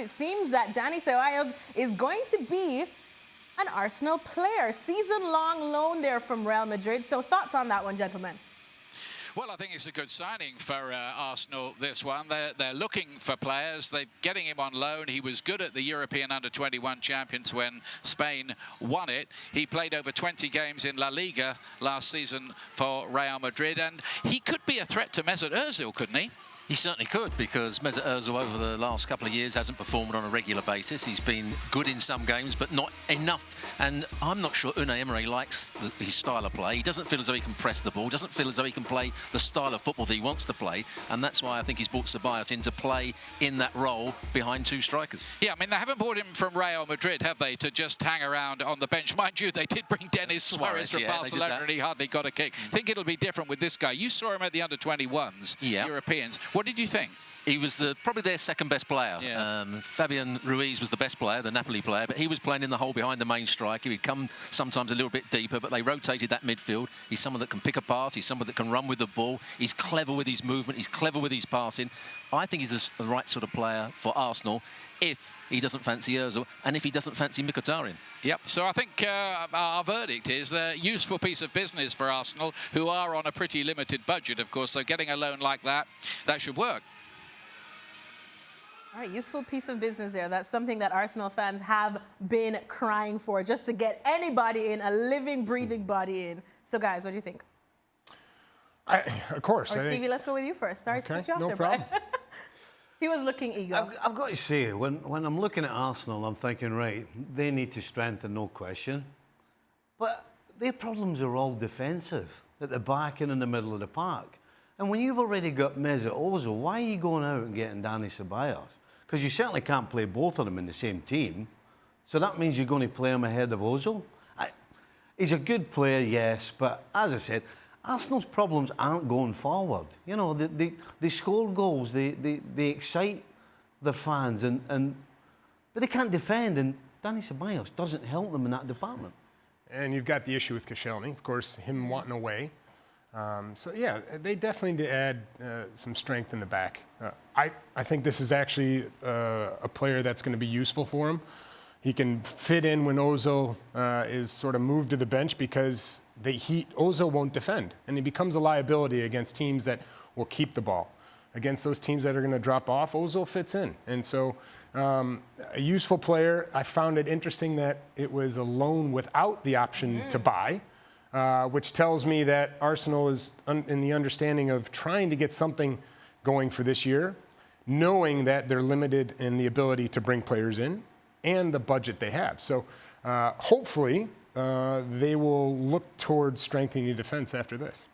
It seems that Dani Ceballos is going to be an Arsenal player. Season-long loan there from Real Madrid. So thoughts on that one, gentlemen? Well, I think it's a good signing for Arsenal, this one. They're looking for players. They're getting him on loan. He was good at the European Under-21 Champions when Spain won it. He played over 20 games in La Liga last season for Real Madrid. And he could be a threat to Mesut Ozil, couldn't he? He certainly could, because Mesut Ozil over the last couple of years hasn't performed on a regular basis. He's been good in some games, but not enough. And I'm not sure Unai Emery likes his style of play. He doesn't feel as though he can press the ball, doesn't feel as though he can play the style of football that he wants to play. And that's why I think he's brought Ceballos in to play in that role behind two strikers. Yeah, I mean, they haven't brought him from Real Madrid, have they, to just hang around on the bench? Mind you, they did bring Dennis Suarez from Barcelona, and he hardly got a kick. I think it'll be different with this guy. You saw him at the Under-21s, Europeans. What did you think? He was probably their second best player. Yeah. Fabian Ruiz was the best player, the Napoli player, but he was playing in the hole behind the main striker. He'd come sometimes a little bit deeper, but they rotated that midfield. He's someone that can pick a pass. He's someone that can run with the ball. He's clever with his movement. He's clever with his passing. I think he's the right sort of player for Arsenal if he doesn't fancy Ozil and if he doesn't fancy Mkhitaryan. Yep, so I think our verdict is a useful piece of business for Arsenal, who are on a pretty limited budget, of course, so getting a loan like that should work. All right, useful piece of business there. That's something that Arsenal fans have been crying for, just to get anybody in, a living, breathing body in. So, guys, what do you think? Of course. Or Stevie, let's go with you first. Sorry to put you off there, problem. Brian. He was looking eager. I've got to say, when I'm looking at Arsenal, I'm thinking, right, they need to strengthen, no question. But their problems are all defensive, at the back and in the middle of the park. And when you've already got Mesut Ozil, why are you going out and getting Dani Ceballos? Because you certainly can't play both of them in the same team. So that means you're going to play him ahead of Ozil. He's a good player, yes, but as I said, Arsenal's problems aren't going forward. You know, they score goals, they excite the fans, but they can't defend, and Dani Ceballos doesn't help them in that department. And you've got the issue with Koscielny, of course, him wanting away. So, yeah, they definitely need to add some strength in the back. I think this is actually a player that's going to be useful for him. He can fit in when Ozil is sort of moved to the bench, because Ozil won't defend, and he becomes a liability against teams that will keep the ball. Against those teams that are going to drop off, Ozil fits in. And so a useful player. I found it interesting that it was a loan without the option to buy. Which tells me that Arsenal is in the understanding of trying to get something going for this year, knowing that they're limited in the ability to bring players in and the budget they have. So hopefully they will look towards strengthening defense after this.